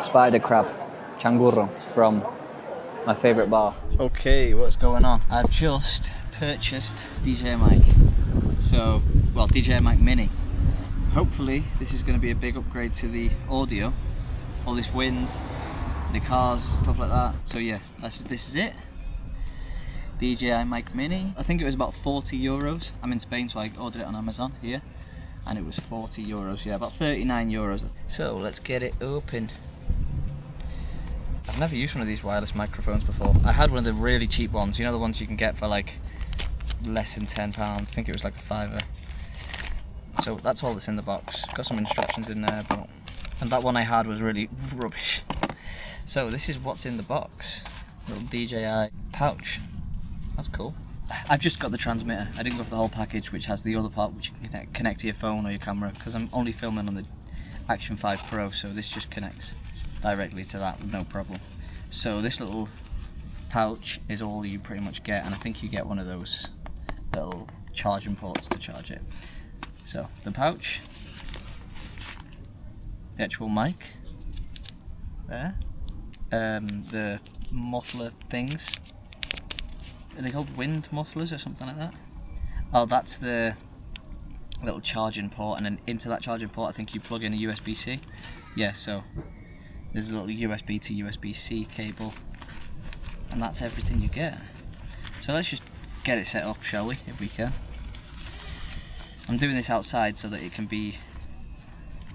Spider crab, canguro from my favourite bar. Okay, what's going on? I've just purchased DJI Mic. DJI Mic Mini. Hopefully this is going to be a big upgrade to the audio. All this wind, the cars, stuff like that. So yeah, this is it. DJI Mic Mini. I think it was about 40 euros. I'm in Spain, so I ordered it on Amazon here. And it was 40 euros, yeah, about 39 euros. So let's get it open. I've never used one of these wireless microphones before. I had one of the really cheap ones, you know, the ones you can get for like less than £10. I think it was like a £5. So that's all that's in the box. Got some instructions in there, and that one I had was really rubbish. So this is what's in the box. Little DJI pouch. That's cool. I've just got the transmitter. I didn't go for the whole package, which has the other part which you can connect to your phone or your camera, because I'm only filming on the Action 5 Pro, so this just connects directly to that with no problem. So this little pouch is all you pretty much get, and I think you get one of those little charging ports to charge it. So the pouch, the actual mic there, the muffler things. Are they called wind mufflers or something like that? Oh, that's the little charging port, and then into that charging port I think you plug in a USB-C. Yeah, so there's a little USB to USB-C cable, and that's everything you get. So let's just get it set up, shall we, if we can. I'm doing this outside so that it can be,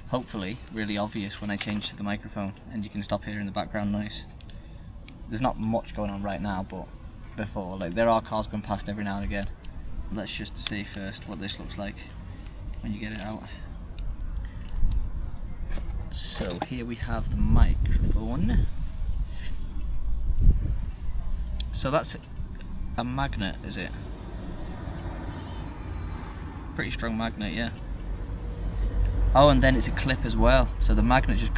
hopefully, really obvious when I change to the microphone, and you can stop hearing the background noise. There's not much going on right now, but before, like, there are cars going past every now and again. Let's just see first what this looks like when you get it out. So here we have the microphone. So that's a magnet, is it? Pretty strong magnet, yeah. Oh, and then it's a clip as well. So the magnet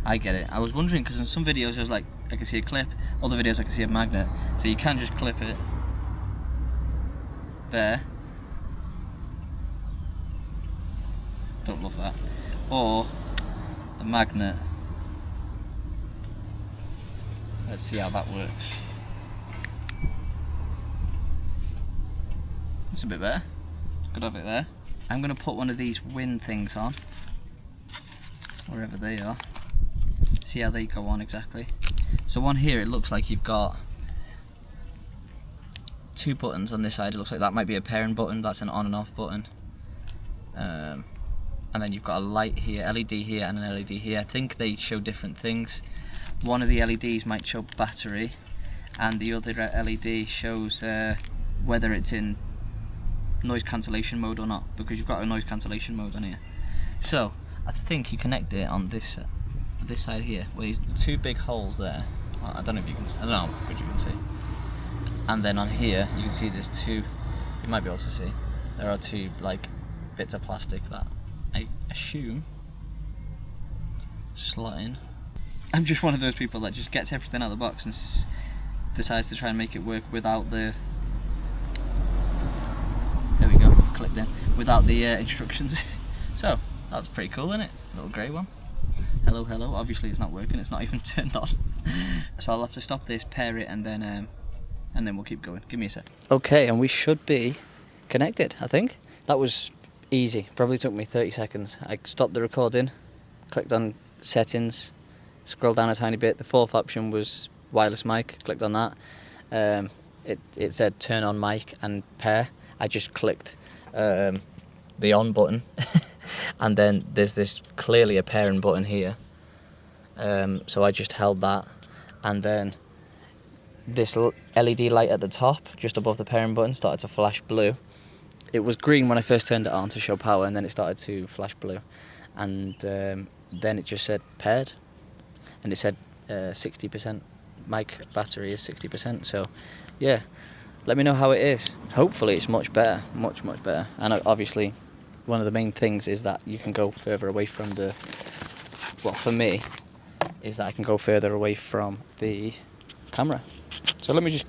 I get it. I was wondering, because in some videos there's like, I can see a clip, other videos I can see a magnet. So you can just clip it there. Don't love that. Or the magnet. Let's see how that works. That's a bit better. Could have it there. I'm going to put one of these wind things on, wherever they are. See how they go on exactly. So on here it looks like you've got two buttons on this side. It looks like that might be a pairing button, that's an on and off button. And then you've got a light here, LED here and an LED here. I think they show different things. One of the LEDs might show battery, and the other LED shows whether it's in noise cancellation mode or not, because you've got a noise cancellation mode on here. So I think you connect it on this side here, where there's two big holes there. Well, I don't know if you can. I don't know how good you can see. And then on here, you can see there's two. You might be able to see. There are two like bits of plastic that I assume slot in. I'm just one of those people that just gets everything out of the box and decides to try and make it work without the. There we go, clicked in without the instructions. So that's pretty cool, isn't it? Little grey one. Hello, hello. Obviously it's not working, it's not even turned on. So I'll have to stop this, pair it, and then we'll keep going. Give me a sec. Okay, and we should be connected, I think. That was easy, probably took me 30 seconds. I stopped the recording, clicked on settings, scrolled down a tiny bit. The fourth option was wireless mic, clicked on that. It said turn on mic and pair. I just clicked the on button. And then there's this clearly a pairing button here, so I just held that, and then this LED light at the top just above the pairing button started to flash blue. It was green when I first turned it on to show power, and then it started to flash blue, and then it just said paired, and it said 60% mic battery is 60%. So yeah, let me know how it is. Hopefully it's much better, much better. And obviously one of the main things is that you can go further away from the, well, for me, is that I can go further away from the camera. So let me just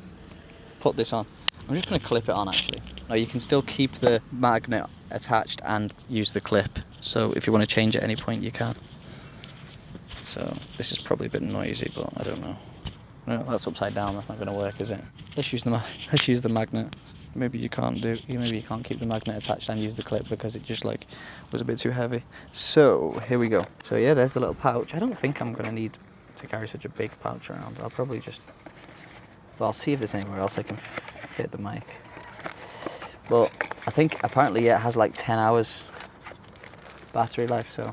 put this on. I'm just going to clip it on, actually. Now you can still keep the magnet attached and use the clip. So if you want to change at any point, you can. So this is probably a bit noisy, but I don't know. No, that's upside down. That's not going to work, is it? Let's use the magnet. Maybe you can't keep the magnet attached and use the clip because it just like was a bit too heavy. So here we go. So yeah, there's the little pouch. I don't think I'm going to need to carry such a big pouch around. I'll probably just. Well, I'll see if there's anywhere else I can fit the mic. But I think apparently it has like 10 hours battery life, so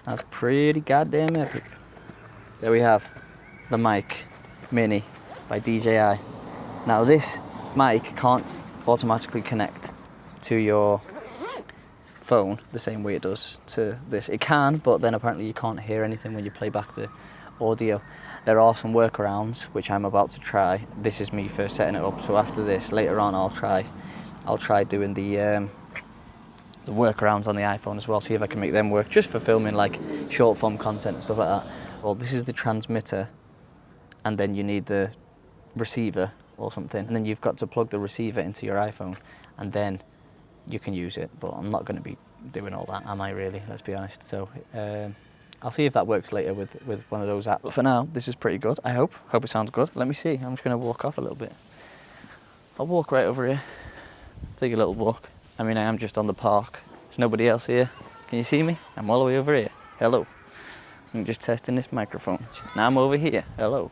that's pretty goddamn epic. There we have the Mic Mini by DJI. Now this mic can't automatically connect to your phone the same way it does to this. It can, but then apparently you can't hear anything when you play back the audio. There are some workarounds which I'm about to try. This is me first setting it up, so after this, later on I'll try doing the workarounds on the iPhone as well, see if I can make them work, just for filming like short form content and stuff like that. Well, this is the transmitter, and then you need the receiver or something, and then you've got to plug the receiver into your iPhone, and then you can use it. But I'm not going to be doing all that, am I really? Let's be honest. So I'll see if that works later with one of those apps. But for now, this is pretty good. I hope it sounds good. Let me see. I'm just going to walk off a little bit. I'll walk right over here. Take a little walk. I mean, I am just on the park. There's nobody else here. Can you see me? I'm all the way over here. Hello. I'm just testing this microphone. Now I'm over here. Hello.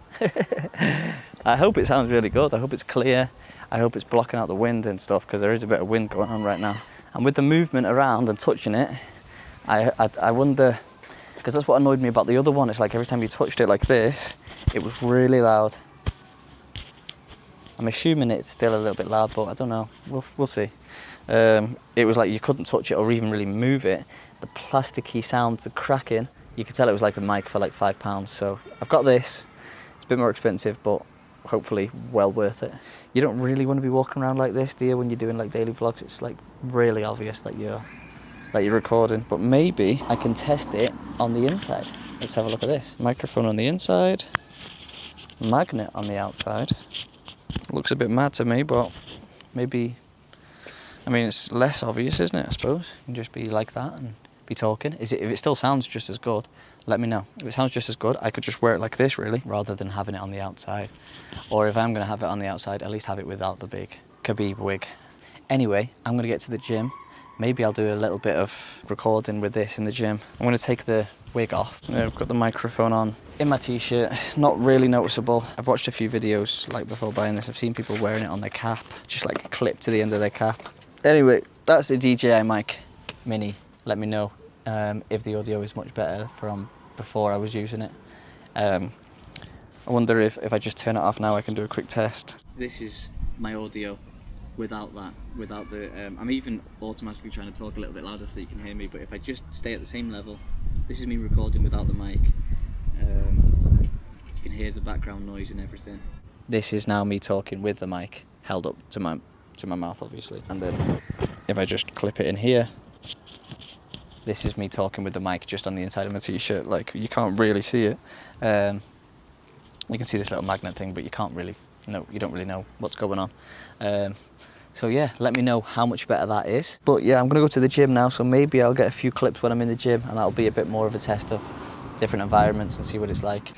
I hope it sounds really good. I hope it's clear. I hope it's blocking out the wind and stuff, because there is a bit of wind going on right now. And with the movement around and touching it, I wonder, because that's what annoyed me about the other one. It's like every time you touched it like this, it was really loud. I'm assuming it's still a little bit loud, but I don't know. We'll see. It was like you couldn't touch it or even really move it. The plasticky sounds, the cracking. You could tell it was like a mic for like £5. So I've got this. It's a bit more expensive, but hopefully well worth it. You don't really want to be walking around like this, do you, when you're doing like daily vlogs? It's like really obvious that you're recording. But maybe I can test it on the inside. Let's have a look at this. Microphone on the inside, magnet on the outside. Looks a bit mad to me, but maybe, I mean, it's less obvious, isn't it, I suppose? You can just be like that and be talking. If it still sounds just as good, let me know. If it sounds just as good, I could just wear it like this, really, rather than having it on the outside. Or if I'm going to have it on the outside, at least have it without the big Khabib wig. Anyway, I'm going to get to the gym. Maybe I'll do a little bit of recording with this in the gym. I'm going to take the wig off. I've got the microphone on in my t-shirt, not really noticeable. I've watched a few videos like before buying this. I've seen people wearing it on their cap, just like clipped to the end of their cap. Anyway, that's the DJI Mic Mini. Let me know if the audio is much better from before I was using it. I wonder if I just turn it off now, I can do a quick test. This is my audio without the, I'm even automatically trying to talk a little bit louder so you can hear me, but if I just stay at the same level, this is me recording without the mic. You can hear the background noise and everything. This is now me talking with the mic held up to my mouth, obviously. And then if I just clip it in here, this is me talking with the mic just on the inside of my t-shirt. Like, you can't really see it. You can see this little magnet thing, but you don't really know what's going on. So yeah, let me know how much better that is. But yeah, I'm gonna go to the gym now, so maybe I'll get a few clips when I'm in the gym, and that'll be a bit more of a test of different environments and see what it's like.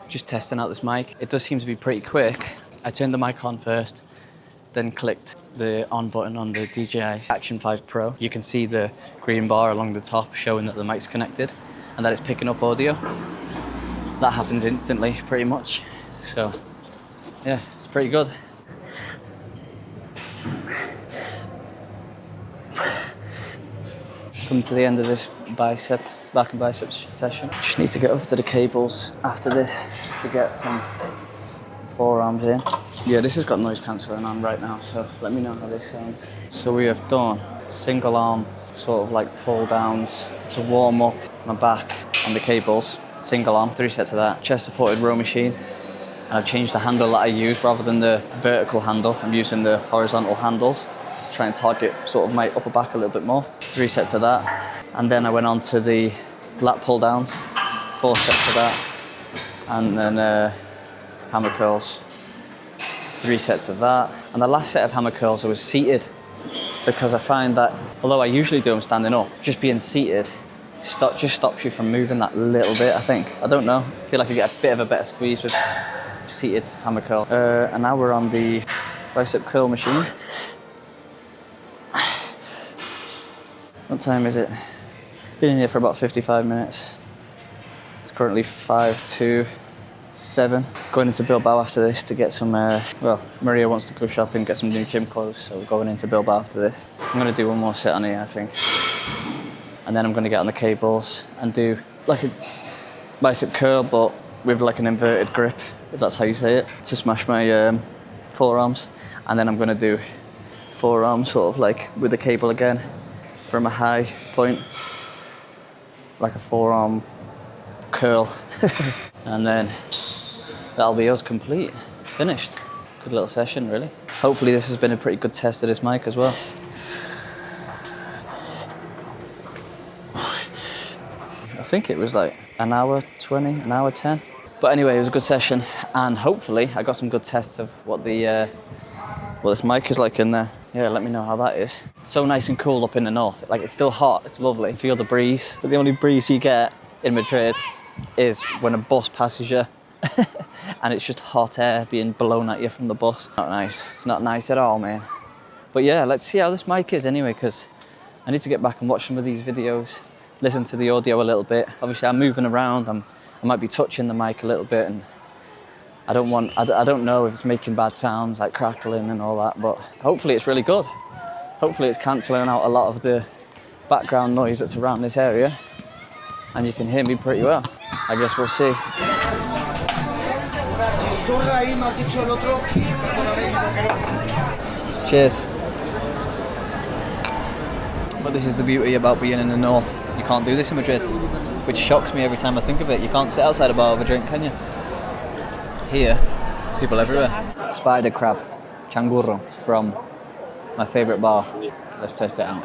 Just testing out this mic. It does seem to be pretty quick. I turned the mic on first, then clicked the on button on the DJI Action 5 Pro. You can see the green bar along the top showing that the mic's connected and that it's picking up audio. That happens instantly, pretty much. So, yeah, it's pretty good. Come to the end of this back and biceps session. Just need to get over to the cables after this to get some forearms in. Yeah, this has got noise cancelling on right now, so let me know how this sounds. So we have done single arm sort of like pull downs to warm up my back on the cables. Single arm, 3 sets of that. Chest supported row machine. And I've changed the handle that I use. Rather than the vertical handle, I'm using the horizontal handles. Try and target sort of my upper back a little bit more. 3 sets of that. And then I went on to the lat pull downs. 4 sets of that. And then hammer curls. 3 sets of that. And the last set of hammer curls I was seated. because I find that although I usually do them standing up, just being seated just stops you from moving that little bit, I think. I don't know. I feel like I get a bit of a better squeeze with seated hammer curl. And now we're on the bicep curl machine. What time is it? Been in here for about 55 minutes. It's currently 5 to 7. Going into Bilbao after this to get some, well, Maria wants to go shopping, get some new gym clothes, so we're going into Bilbao after this. I'm gonna do one more set on here, I think. And then I'm gonna get on the cables and do like a bicep curl, but with like an inverted grip, if that's how you say it, to smash my forearms. And then I'm gonna do forearms sort of like with the cable again from a high point, like a forearm curl. And then that'll be us complete, finished. Good little session, really. Hopefully this has been a pretty good test of this mic as well. I think it was like an hour 20, an hour 10. But anyway, it was a good session, and hopefully I got some good tests of what the what this mic is like in there. Yeah, let me know how that is. It's so nice and cool up in the north. Like, it's still hot, it's lovely. Feel the breeze, but the only breeze you get in Madrid is when a bus passes you and it's just hot air being blown at you from the bus. Not nice. It's not nice at all, man. But yeah, let's see how this mic is anyway, because I need to get back and watch some of these videos, listen to the audio a little bit. Obviously I'm moving around, I might be touching the mic a little bit, and I don't know if it's making bad sounds like crackling and all that, but hopefully it's really good. Hopefully it's cancelling out a lot of the background noise that's around this area and you can hear me pretty well. I guess we'll see. Cheers. But this is the beauty about being in the north. You can't do this in Madrid, which shocks me every time I think of it. You can't sit outside a bar with a drink, can you? Here, people everywhere. Spider crab, changurro, from my favourite bar. Let's test it out.